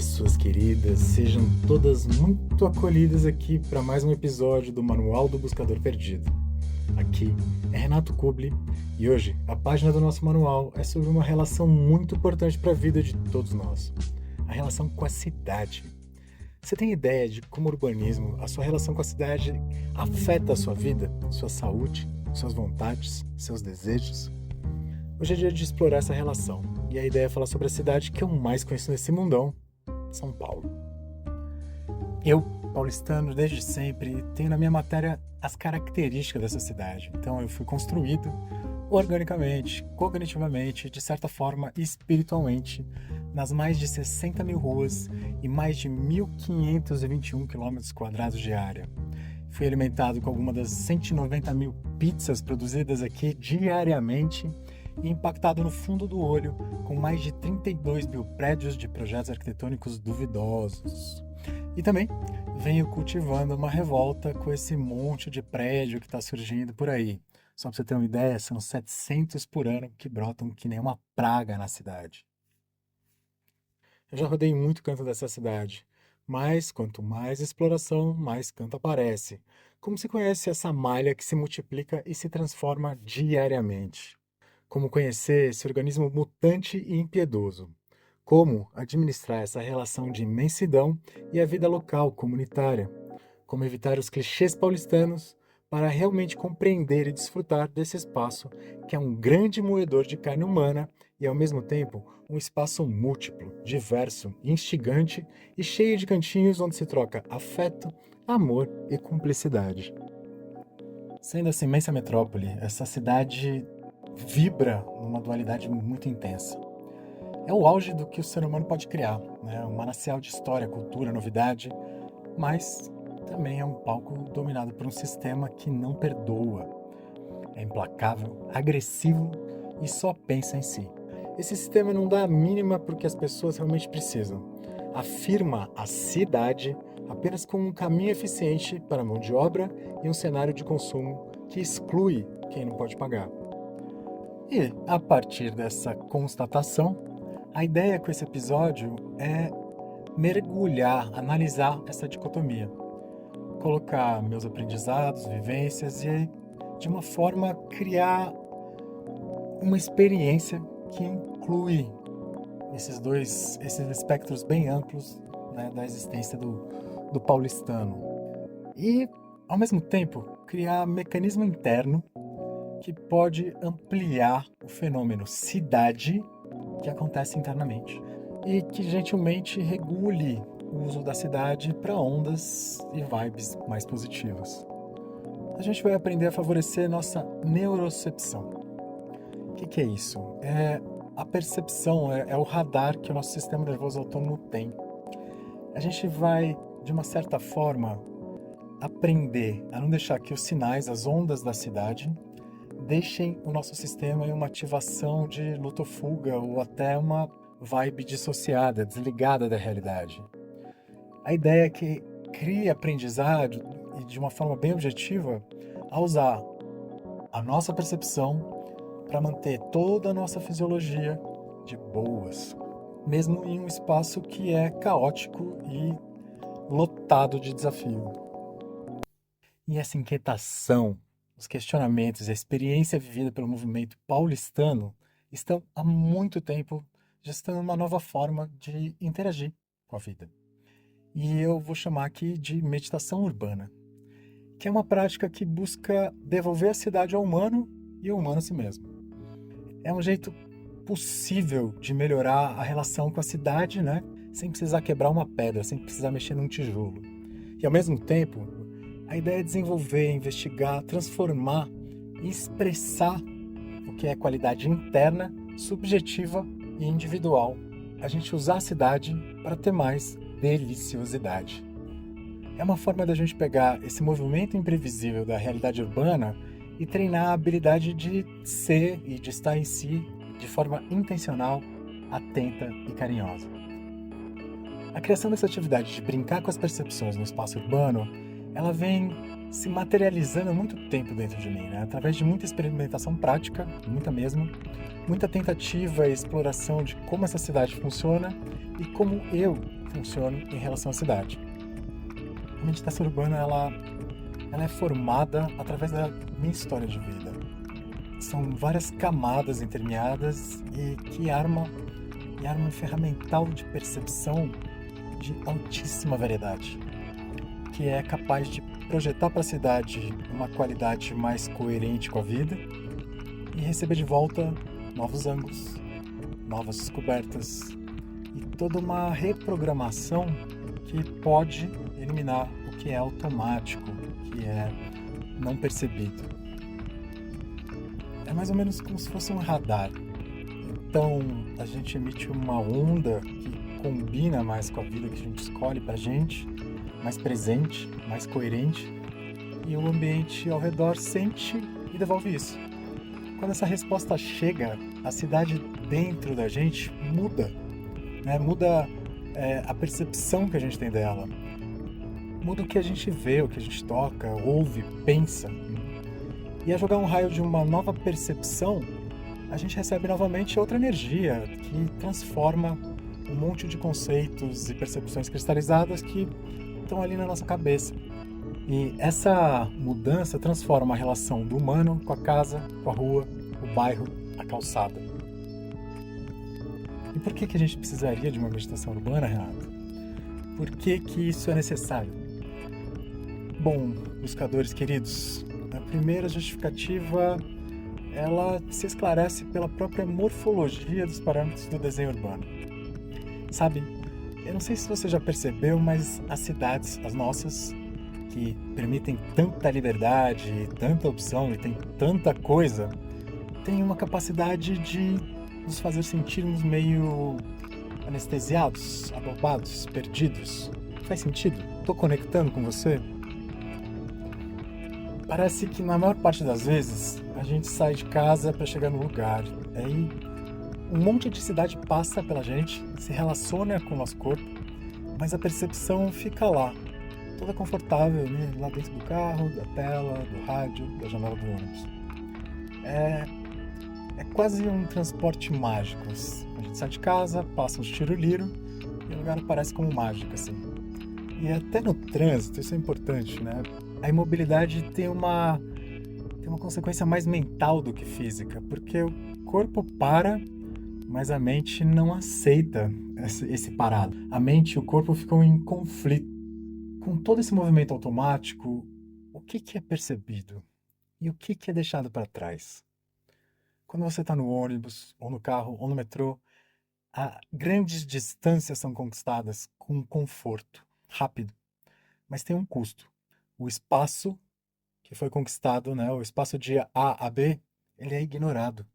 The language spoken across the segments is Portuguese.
pessoas queridas, sejam todas muito acolhidas aqui para mais um episódio do Manual do Buscador Perdido. Aqui é Renato Kubli e hoje a página do nosso manual é sobre uma relação muito importante para a vida de todos nós, a relação com a cidade. Você tem ideia de como o urbanismo, a sua relação com a cidade, afeta a sua vida, sua saúde, suas vontades, seus desejos? Hoje é dia de explorar essa relação, e a ideia é falar sobre a cidade que eu mais conheço nesse mundão, São Paulo. Eu, paulistano desde sempre, tenho na minha matéria as características dessa cidade. Então eu fui construído organicamente, cognitivamente, de certa forma espiritualmente, nas mais de 60 mil ruas e mais de 1.521 km² de área. Fui alimentado com alguma das 190 mil pizzas produzidas aqui diariamente e impactado no fundo do olho com mais de 32 mil prédios de projetos arquitetônicos duvidosos. E também venho cultivando uma revolta com esse monte de prédio que está surgindo por aí. Só para você ter uma ideia, são 700 por ano que brotam que nem uma praga na cidade. Eu já rodei muito canto dessa cidade, mas quanto mais exploração, mais canto aparece. Como se conhece essa malha que se multiplica e se transforma diariamente? Como conhecer esse organismo mutante e impiedoso? Como administrar essa relação de imensidão e a vida local, comunitária? Como evitar os clichês paulistanos para realmente compreender e desfrutar desse espaço que é um grande moedor de carne humana e, ao mesmo tempo, um espaço múltiplo, diverso, instigante e cheio de cantinhos onde se troca afeto, amor e cumplicidade. Sendo essa imensa metrópole, essa cidade vibra numa dualidade muito intensa. É o auge do que o ser humano pode criar, né? Um manancial de história, cultura, novidade, mas também é um palco dominado por um sistema que não perdoa. É implacável, agressivo e só pensa em si. Esse sistema não dá a mínima para o que as pessoas realmente precisam. Afirma a cidade apenas como um caminho eficiente para a mão de obra e um cenário de consumo que exclui quem não pode pagar. E, a partir dessa constatação, a ideia com esse episódio é mergulhar, analisar essa dicotomia. Colocar meus aprendizados, vivências e, de uma forma, criar uma experiência que inclui esses espectros bem amplos, né, da existência do paulistano. E, ao mesmo tempo, criar mecanismo interno que pode ampliar o fenômeno cidade que acontece internamente e que gentilmente regule o uso da cidade para ondas e vibes mais positivas. A gente vai aprender a favorecer nossa neurocepção. O que é isso? É a percepção, é o radar que o nosso sistema nervoso autônomo tem. A gente vai, de uma certa forma, aprender a não deixar que os sinais, as ondas da cidade, deixem o nosso sistema em uma ativação de luta ou fuga ou até uma vibe dissociada, desligada da realidade. A ideia é que crie aprendizado e de uma forma bem objetiva a usar a nossa percepção para manter toda a nossa fisiologia de boas, mesmo em um espaço que é caótico e lotado de desafio. E essa inquietação, os questionamentos e a experiência vivida pelo movimento paulistano estão há muito tempo gestando uma nova forma de interagir com a vida. E eu vou chamar aqui de meditação urbana, que é uma prática que busca devolver a cidade ao humano e o humano a si mesmo. É um jeito possível de melhorar a relação com a cidade, né? Sem precisar quebrar uma pedra, sem precisar mexer num tijolo. E ao mesmo tempo, a ideia é desenvolver, investigar, transformar e expressar o que é qualidade interna, subjetiva e individual. A gente usar a cidade para ter mais deliciosidade. É uma forma da gente pegar esse movimento imprevisível da realidade urbana e treinar a habilidade de ser e de estar em si de forma intencional, atenta e carinhosa. A criação dessa atividade de brincar com as percepções no espaço urbano, ela vem se materializando há muito tempo dentro de mim, né? Através de muita experimentação prática, muita mesmo, muita tentativa e exploração de como essa cidade funciona e como eu funciono em relação à cidade. A meditação urbana, ela é formada através da minha história de vida. São várias camadas intermeadas e que armam um ferramental de percepção de altíssima variedade, que é capaz de projetar para a cidade uma qualidade mais coerente com a vida e receber de volta novos ângulos, novas descobertas e toda uma reprogramação que pode eliminar o que é automático, que é não percebido. É mais ou menos como se fosse um radar. Então a gente emite uma onda que combina mais com a vida que a gente escolhe pra gente, mais presente, mais coerente, e o ambiente ao redor sente e devolve isso. Quando essa resposta chega, a cidade dentro da gente muda, né? Muda a percepção que a gente tem dela, muda o que a gente vê, o que a gente toca, ouve, pensa. E a jogar um raio de uma nova percepção, a gente recebe novamente outra energia que transforma um monte de conceitos e percepções cristalizadas que estão ali na nossa cabeça. E essa mudança transforma a relação do humano com a casa, com a rua, o bairro, a calçada. E por que a gente precisaria de uma meditação urbana, Renato? Por que isso é necessário? Bom, buscadores queridos, a primeira justificativa, ela se esclarece pela própria morfologia dos parâmetros do desenho urbano. Sabe, eu não sei se você já percebeu, mas as cidades, as nossas, que permitem tanta liberdade, tanta opção e tem tanta coisa, têm uma capacidade de nos fazer sentirmos meio anestesiados, abobados, perdidos. Faz sentido? Tô conectando com você? Parece que na maior parte das vezes a gente sai de casa para chegar no lugar. Aí um monte de cidade passa pela gente, se relaciona com o nosso corpo, mas a percepção fica lá, toda confortável, né? Lá dentro do carro, da tela, do rádio, da janela do ônibus. É quase um transporte mágico. A gente sai de casa, passa uns tiro-liro e o lugar aparece como mágico, assim. E até no trânsito, isso é importante, né? A imobilidade tem uma consequência mais mental do que física, porque o corpo para, mas a mente não aceita esse parado. A mente e o corpo ficam em conflito. Com todo esse movimento automático, o que é percebido? E o que é deixado para trás? Quando você está no ônibus, ou no carro, ou no metrô, grandes distâncias são conquistadas com conforto, rápido, mas tem um custo. O espaço que foi conquistado, né, o espaço de A a B, ele é ignorado.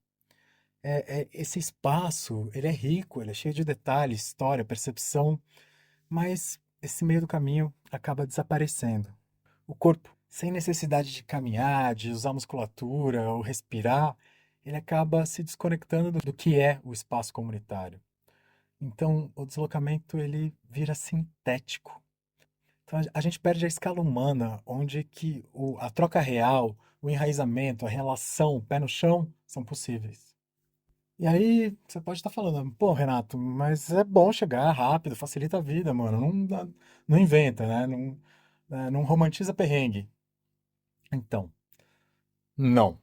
Esse espaço, ele é rico, ele é cheio de detalhes, história, percepção, mas esse meio do caminho acaba desaparecendo. O corpo, sem necessidade de caminhar, de usar musculatura ou respirar, ele acaba se desconectando do que é o espaço comunitário. Então, o deslocamento ele vira sintético. Então, a gente perde a escala humana, onde que a troca real, o enraizamento, a relação, o pé no chão, são possíveis. E aí, você pode estar falando, pô, Renato, mas é bom chegar rápido, facilita a vida, mano. Não inventa, né? Não romantiza perrengue. Então, não.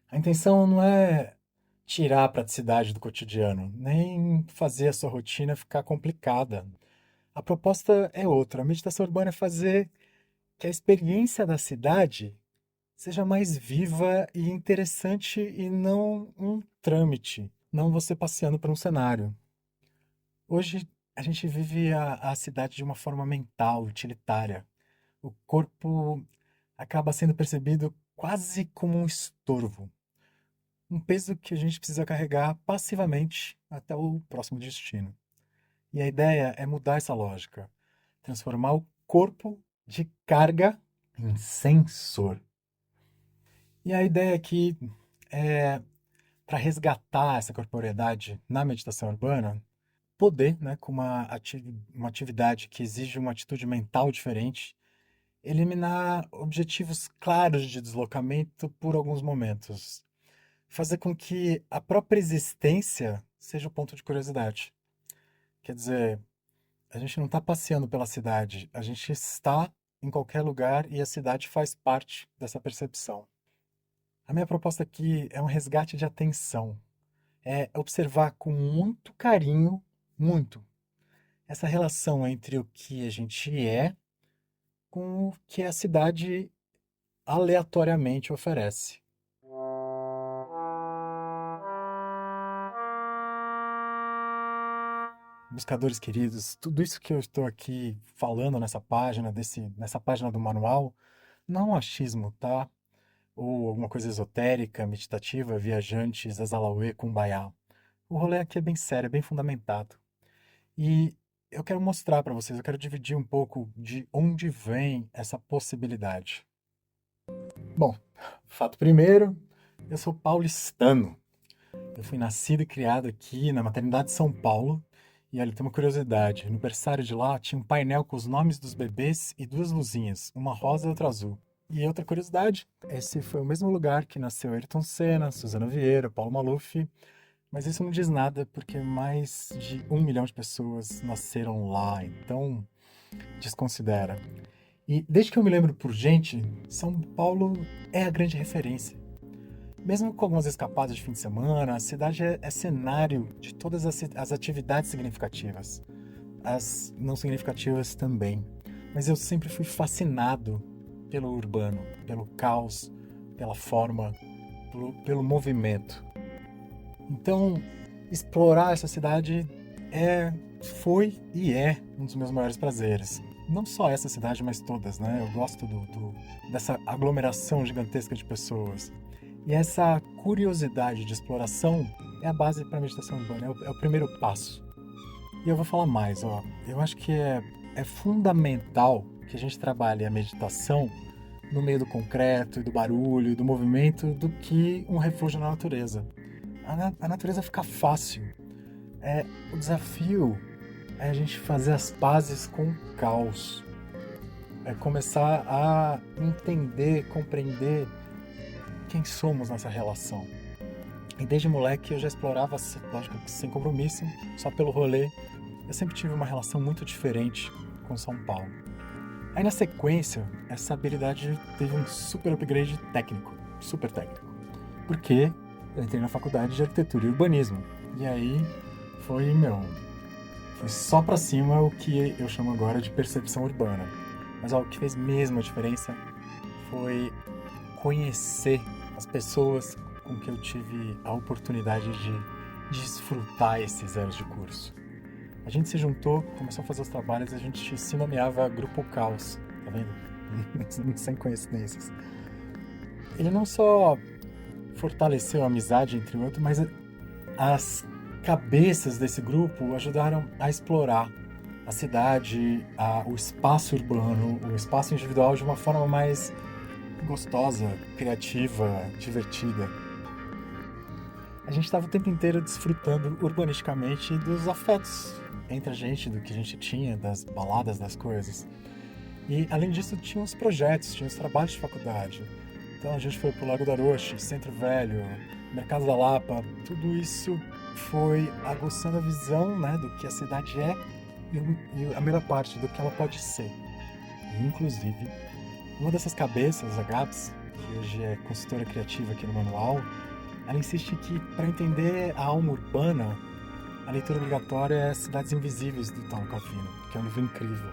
A intenção não é tirar a praticidade do cotidiano, nem fazer a sua rotina ficar complicada. A proposta é outra. A meditação urbana é fazer que a experiência da cidade seja mais viva e interessante e não um trâmite, não você passeando por um cenário. Hoje a gente vive a cidade de uma forma mental, utilitária. O corpo acaba sendo percebido quase como um estorvo, um peso que a gente precisa carregar passivamente até o próximo destino. E a ideia é mudar essa lógica, transformar o corpo de carga em sensor. E a ideia aqui é, para resgatar essa corporeidade na meditação urbana, poder, né, com uma atividade que exige uma atitude mental diferente eliminar objetivos claros de deslocamento por alguns momentos, fazer com que a própria existência seja o ponto de curiosidade. Quer dizer, a gente não está passeando pela cidade, a gente está em qualquer lugar e a cidade faz parte dessa percepção. A minha proposta aqui é um resgate de atenção, é observar com muito carinho, muito, essa relação entre o que a gente é com o que a cidade aleatoriamente oferece. Buscadores queridos, tudo isso que eu estou aqui falando nessa página, nessa página do manual, não é um achismo, tá? Ou alguma coisa esotérica, meditativa, viajante, Zazalauê, Kumbaya. O rolê aqui é bem sério, é bem fundamentado. E eu quero mostrar para vocês, eu quero dividir um pouco de onde vem essa possibilidade. Bom, fato primeiro, eu sou paulistano. Eu fui nascido e criado aqui na maternidade de São Paulo. E olha, tem uma curiosidade. No berçário de lá tinha um painel com os nomes dos bebês e duas luzinhas, uma rosa e outra azul. E outra curiosidade, esse foi o mesmo lugar que nasceu Ayrton Senna, Suzana Vieira, Paulo Maluf. Mas isso não diz nada porque mais de 1 milhão de pessoas nasceram lá, então desconsidera. E desde que eu me lembro por gente, São Paulo é a grande referência. Mesmo com algumas escapadas de fim de semana, a cidade é cenário de todas as atividades significativas. As não significativas também. Mas eu sempre fui fascinado pelo urbano, pelo caos, pela forma, pelo movimento. Então, explorar essa cidade foi e é um dos meus maiores prazeres. Não só essa cidade, mas todas, né? Eu gosto dessa aglomeração gigantesca de pessoas. E essa curiosidade de exploração é a base para a meditação urbana, é o primeiro passo. E eu vou falar mais, ó. Eu acho que é fundamental que a gente trabalhe a meditação no meio do concreto, do barulho, do movimento, do que um refúgio na natureza. A natureza fica fácil. O desafio é a gente fazer as pazes com o caos. É começar a entender, compreender quem somos nessa relação. E desde moleque eu já explorava, lógico que sem compromisso, só pelo rolê. Eu sempre tive uma relação muito diferente com São Paulo. Aí na sequência, essa habilidade teve um super upgrade técnico, super técnico. Porque eu entrei na faculdade de arquitetura e urbanismo. E aí foi só pra cima o que eu chamo agora de percepção urbana. Mas ó, o que fez mesmo a diferença foi conhecer as pessoas com que eu tive a oportunidade de desfrutar esses anos de curso. A gente se juntou, começou a fazer os trabalhos, a gente se nomeava Grupo Caos, tá vendo? Sem coincidências. Ele não só fortaleceu a amizade entre o outro, mas as cabeças desse grupo ajudaram a explorar a cidade, o espaço urbano, o espaço individual de uma forma mais gostosa, criativa, divertida. A gente estava o tempo inteiro desfrutando urbanisticamente dos afetos entre a gente, do que a gente tinha, das baladas, das coisas. E além disso tinha os projetos, tinha os trabalhos de faculdade. Então a gente foi pro Lago da Roche, Centro Velho, Mercado da Lapa, tudo isso foi aguçando a visão, né, do que a cidade é e a melhor parte do que ela pode ser. E, inclusive, uma dessas cabeças, a Gabs, que hoje é consultora criativa aqui no manual, ela insiste que para entender a alma urbana, a leitura obrigatória é Cidades Invisíveis do Italo Calvino, que é um livro incrível.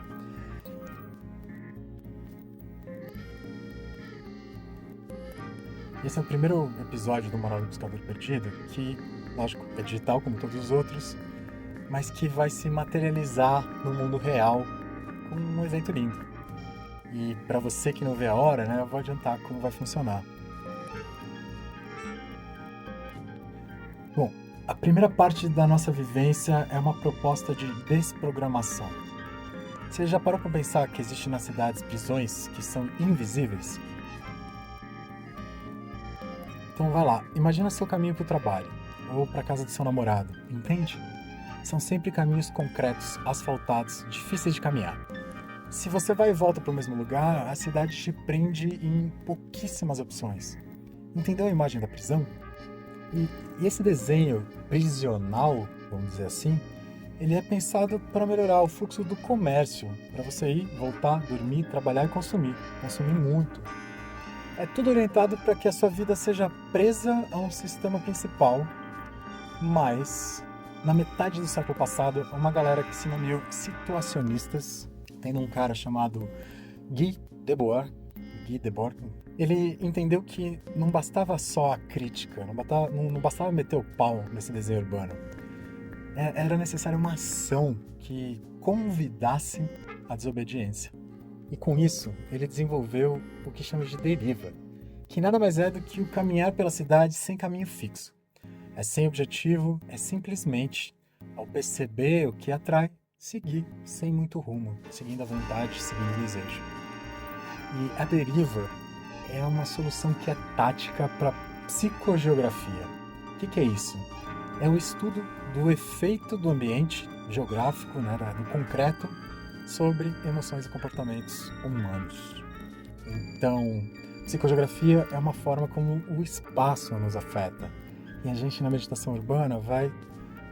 Esse é o primeiro episódio do Manual do Buscador Perdido, que, lógico, é digital como todos os outros, mas que vai se materializar no mundo real com um evento lindo. E para você que não vê a hora, né, eu vou adiantar como vai funcionar. Bom, a primeira parte da nossa vivência é uma proposta de desprogramação. Você já parou para pensar que existem nas cidades prisões que são invisíveis? Então vai lá, imagina seu caminho para o trabalho, ou para a casa do seu namorado, entende? São sempre caminhos concretos, asfaltados, difíceis de caminhar. Se você vai e volta para o mesmo lugar, a cidade te prende em pouquíssimas opções. Entendeu a imagem da prisão? E esse desenho prisional, vamos dizer assim, ele é pensado para melhorar o fluxo do comércio, para você ir, voltar, dormir, trabalhar e consumir. Consumir muito. É tudo orientado para que a sua vida seja presa a um sistema principal, mas na metade do século passado, uma galera que se nomeou situacionistas, tendo um cara chamado Guy Debord, Guy Debord, ele entendeu que não bastava só a crítica, não bastava meter o pau nesse desenho urbano. Era necessária uma ação que convidasse a desobediência. E com isso, ele desenvolveu o que chama de deriva, que nada mais é do que o caminhar pela cidade sem caminho fixo. É sem objetivo, é simplesmente, ao perceber o que atrai, seguir sem muito rumo, seguindo a vontade, seguindo o desejo. E a deriva é uma solução que é tática para psicogeografia. O que é isso? É o estudo do efeito do ambiente geográfico, né, do concreto, sobre emoções e comportamentos humanos. Então, psicogeografia é uma forma como o espaço nos afeta. E a gente na meditação urbana vai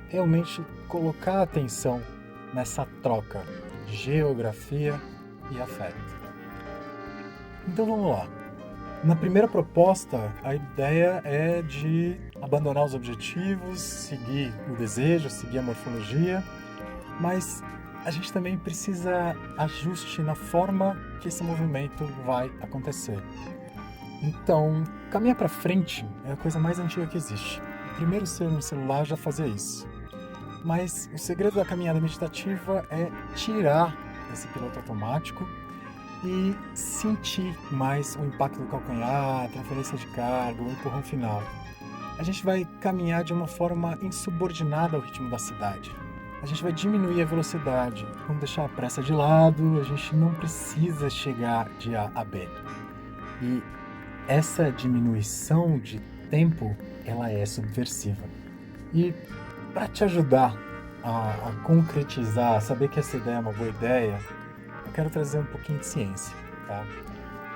realmente colocar atenção nessa troca de geografia e afeto. Então vamos lá. Na primeira proposta, a ideia é de abandonar os objetivos, seguir o desejo, seguir a morfologia, mas a gente também precisa ajuste na forma que esse movimento vai acontecer. Então, caminhar para frente é a coisa mais antiga que existe. O primeiro ser no celular já fazia isso. Mas o segredo da caminhada meditativa é tirar esse piloto automático e sentir mais o impacto do calcanhar, a transferência de carga, o empurrão final. A gente vai caminhar de uma forma insubordinada ao ritmo da cidade. A gente vai diminuir a velocidade, vamos deixar a pressa de lado, a gente não precisa chegar de A a B. E essa diminuição de tempo, ela é subversiva. E para te ajudar a concretizar, a saber que essa ideia é uma boa ideia, eu quero trazer um pouquinho de ciência, tá?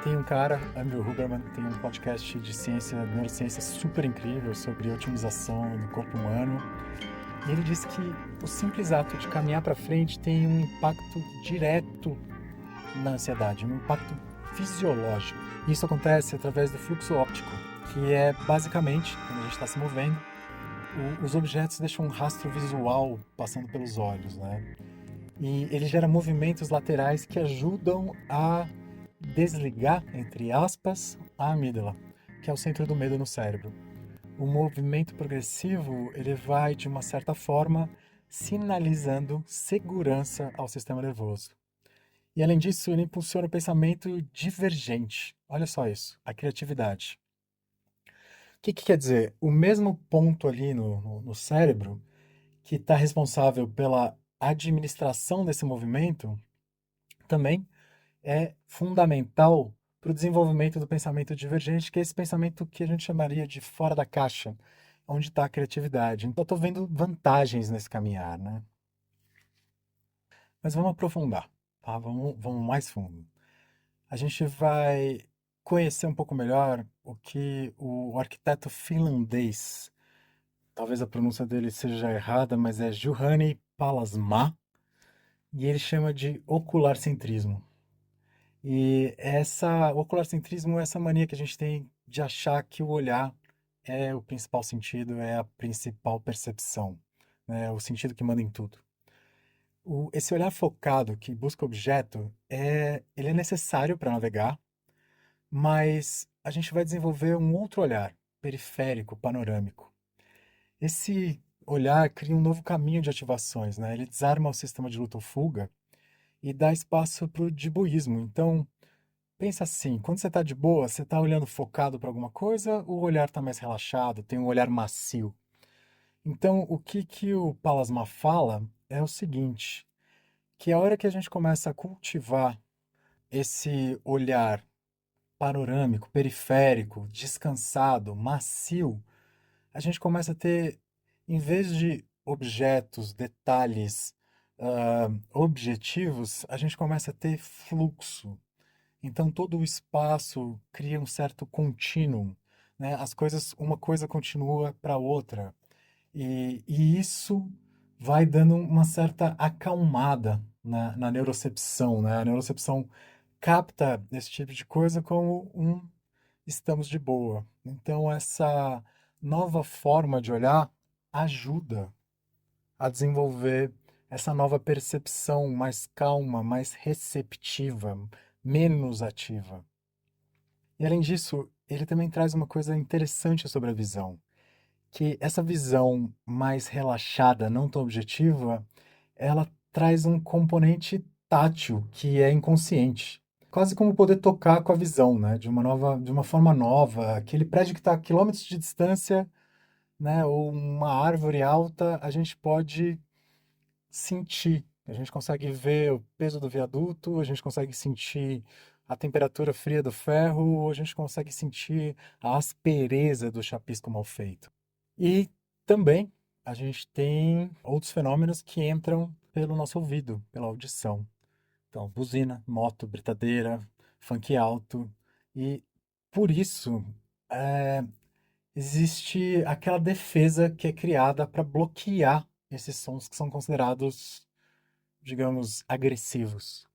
Tem um cara, Andrew Huberman, tem um podcast de ciência, neurociência super incrível sobre otimização do corpo humano. E ele diz que o simples ato de caminhar para frente tem um impacto direto na ansiedade, um impacto fisiológico. Isso acontece através do fluxo óptico, que é basicamente, quando a gente está se movendo, os objetos deixam um rastro visual passando pelos olhos, né? E ele gera movimentos laterais que ajudam a desligar, entre aspas, a amígdala, que é o centro do medo no cérebro. O movimento progressivo, ele vai, de uma certa forma, sinalizando segurança ao sistema nervoso. E, além disso, ele impulsiona o pensamento divergente. Olha só isso, a criatividade. O que quer dizer? O mesmo ponto ali no cérebro, que está responsável pela administração desse movimento, também é fundamental para o desenvolvimento do pensamento divergente, que é esse pensamento que a gente chamaria de fora da caixa, onde está a criatividade. Então, eu estou vendo vantagens nesse caminhar, né? Mas vamos aprofundar, tá? Vamos mais fundo. A gente vai conhecer um pouco melhor o que o arquiteto finlandês, talvez a pronúncia dele seja errada, mas é Juhani Pallasmaa, e ele chama de ocularcentrismo. E o ocularcentrismo é essa mania que a gente tem de achar que o olhar é o principal sentido, é a principal percepção, né? O sentido que manda em tudo. Esse olhar focado que busca objeto, ele é necessário para navegar, mas a gente vai desenvolver um outro olhar, periférico, panorâmico. Esse olhar cria um novo caminho de ativações, né? Ele desarma o sistema de luta ou fuga e dá espaço para o diboísmo. Então, pensa assim, quando você está de boa, você está olhando focado para alguma coisa, o olhar está mais relaxado, tem um olhar macio. Então, o que o Pallasmaa fala é o seguinte, que a hora que a gente começa a cultivar esse olhar panorâmico, periférico, descansado, macio, a gente começa a ter, em vez de objetos, detalhes, objetivos, a gente começa a ter fluxo. Então todo o espaço cria um certo contínuo, né? As coisas, uma coisa continua para outra. E isso vai dando uma certa acalmada na neurocepção, né? A neurocepção capta esse tipo de coisa como um estamos de boa. Então essa nova forma de olhar ajuda a desenvolver essa nova percepção mais calma, mais receptiva, menos ativa. E além disso, ele também traz uma coisa interessante sobre a visão, que essa visão mais relaxada, não tão objetiva, ela traz um componente tátil que é inconsciente. Quase como poder tocar com a visão, né? De uma forma nova. Aquele prédio que está a quilômetros de distância, né? Ou uma árvore alta, a gente pode sentir. A gente consegue ver o peso do viaduto, a gente consegue sentir a temperatura fria do ferro, a gente consegue sentir a aspereza do chapisco mal feito. E também a gente tem outros fenômenos que entram pelo nosso ouvido, pela audição. Então, buzina, moto, britadeira, funk alto. E por isso, é, existe aquela defesa que é criada para bloquear esses sons que são considerados, digamos, agressivos.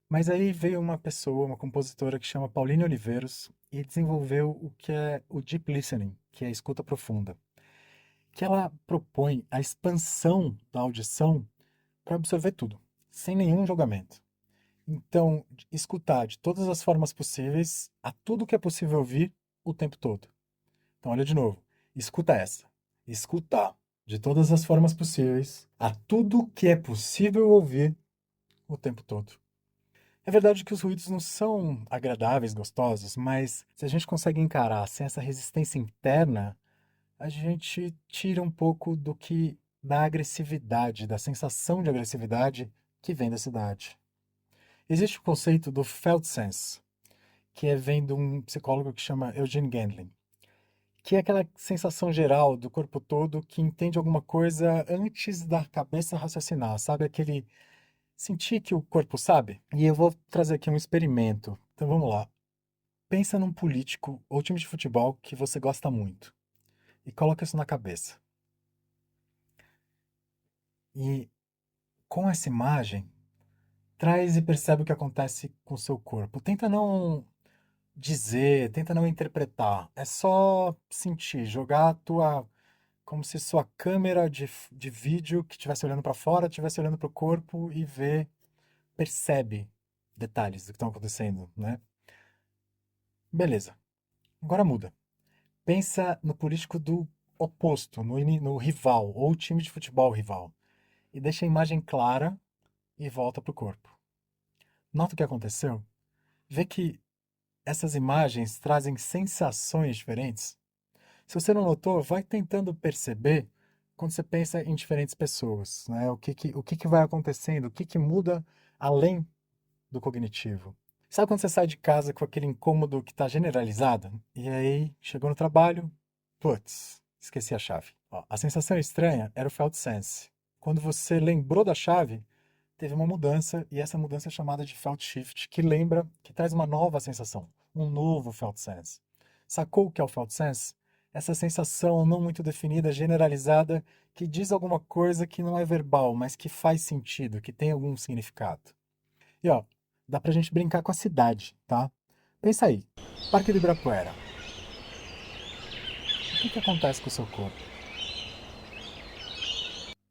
Mas aí veio uma pessoa, uma compositora que chama Pauline Oliveiros e desenvolveu o que é o deep listening, que é a escuta profunda, que ela propõe a expansão da audição para absorver tudo, sem nenhum julgamento. Então, escutar de todas as formas possíveis, a tudo que é possível ouvir o tempo todo. Então, olha de novo. Escuta essa. Escutar de todas as formas possíveis, a tudo que é possível ouvir o tempo todo. É verdade que os ruídos não são agradáveis, gostosos, mas se a gente consegue encarar sem essa resistência interna, a gente tira um pouco do que da agressividade, da sensação de agressividade que vem da cidade. Existe o conceito do felt sense, que vem de um psicólogo que chama Eugene Gendlin, que é aquela sensação geral do corpo todo que entende alguma coisa antes da cabeça raciocinar, sabe? Aquele sentir que o corpo sabe. E eu vou trazer aqui um experimento. Então vamos lá. Pensa num político ou time de futebol que você gosta muito e coloca isso na cabeça. E com essa imagem, traz e percebe o que acontece com o seu corpo. Tenta não dizer, tenta não interpretar. É só sentir, jogar a tua como se sua câmera de vídeo que estivesse olhando para fora, estivesse olhando para o corpo e percebe detalhes do que estão acontecendo, né? Beleza. Agora muda. Pensa no político do oposto, no rival, ou time de futebol rival. E deixa a imagem clara e volta para o corpo. Nota o que aconteceu? Vê que essas imagens trazem sensações diferentes? Se você não notou, vai tentando perceber quando você pensa em diferentes pessoas, né? O que que vai acontecendo, o que que muda além do cognitivo. Sabe quando você sai de casa com aquele incômodo que está generalizado? E aí, chegou no trabalho, putz, esqueci a chave. Ó, a sensação estranha era o felt sense. Quando você lembrou da chave, teve uma mudança, e essa mudança é chamada de felt shift, que lembra, que traz uma nova sensação, um novo felt sense. Sacou o que é o felt sense? Essa sensação não muito definida, generalizada, que diz alguma coisa que não é verbal, mas que faz sentido, que tem algum significado. E ó, dá pra gente brincar com a cidade, tá? Pensa aí, Parque do Ibirapuera. O que que acontece com o seu corpo?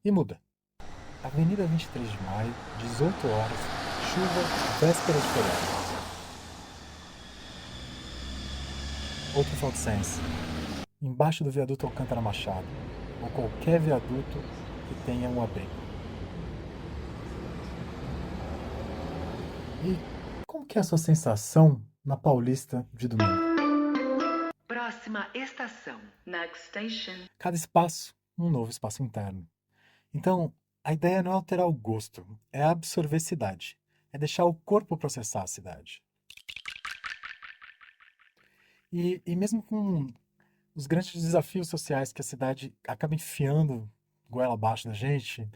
E muda. Avenida 23 de Maio, 18 horas, chuva, véspera de feriado. Outro felt sense. Embaixo do viaduto Alcântara Machado, ou qualquer viaduto que tenha um abrigo. E como que é a sua sensação na Paulista de domingo? Próxima estação. Next station. Cada espaço, um novo espaço interno. Então, a ideia não é alterar o gosto, é absorver cidade. É deixar o corpo processar a cidade. E mesmo com os grandes desafios sociais que a cidade acaba enfiando goela abaixo da gente,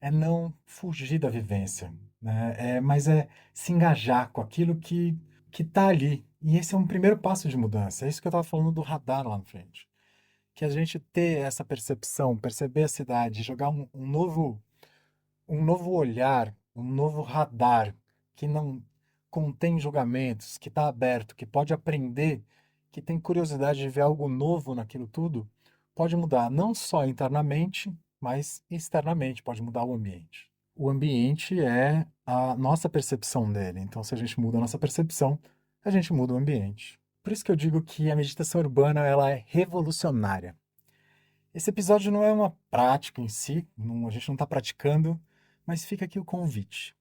é não fugir da vivência, né? Mas é se engajar com aquilo que tá ali. E esse é um primeiro passo de mudança. É isso que eu estava falando do radar lá na frente. Que a gente ter essa percepção, perceber a cidade, jogar um novo olhar, um novo radar que não contém julgamentos, que está aberto, que pode aprender, que tem curiosidade de ver algo novo naquilo tudo, pode mudar não só internamente, mas externamente, pode mudar o ambiente. O ambiente é a nossa percepção dele, então se a gente muda a nossa percepção, a gente muda o ambiente. Por isso que eu digo que a meditação urbana ela é revolucionária. Esse episódio não é uma prática em si, a gente não está praticando, mas fica aqui o convite.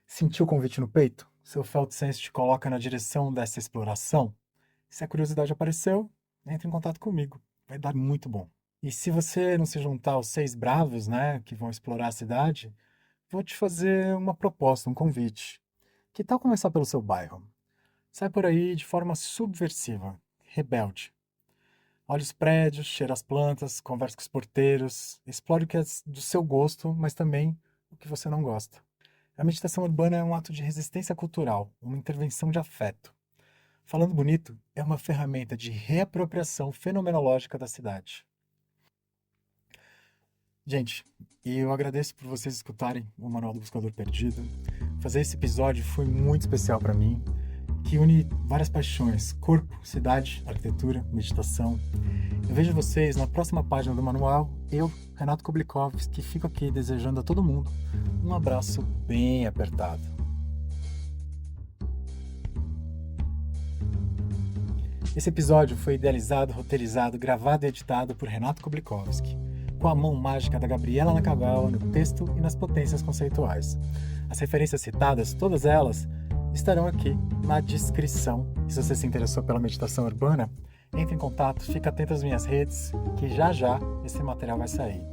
Sentiu o convite no peito? Seu Felt Sense te coloca na direção dessa exploração? Se a curiosidade apareceu, entre em contato comigo. Vai dar muito bom. E se você não se juntar aos 6 bravos, né, que vão explorar a cidade, vou te fazer uma proposta, um convite. Que tal começar pelo seu bairro? Sai por aí de forma subversiva, rebelde. Olhe os prédios, cheire as plantas, converse com os porteiros, explore o que é do seu gosto, mas também o que você não gosta. A meditação urbana é um ato de resistência cultural, uma intervenção de afeto. Falando bonito, é uma ferramenta de reapropriação fenomenológica da cidade. Gente, eu agradeço por vocês escutarem o Manual do Buscador Perdido. Fazer esse episódio foi muito especial para mim, que une várias paixões: corpo, cidade, arquitetura, meditação. Eu vejo vocês na próxima página do manual. Eu, Renato Kublikovski, fico aqui desejando a todo mundo um abraço bem apertado. Esse episódio foi idealizado, roteirizado, gravado e editado por Renato Kublikovski, com a mão mágica da Gabriela Nakagawa no texto e nas potências conceituais. As referências citadas, todas elas, estarão aqui na descrição. E se você se interessou pela meditação urbana, entre em contato, fique atento às minhas redes, que já esse material vai sair.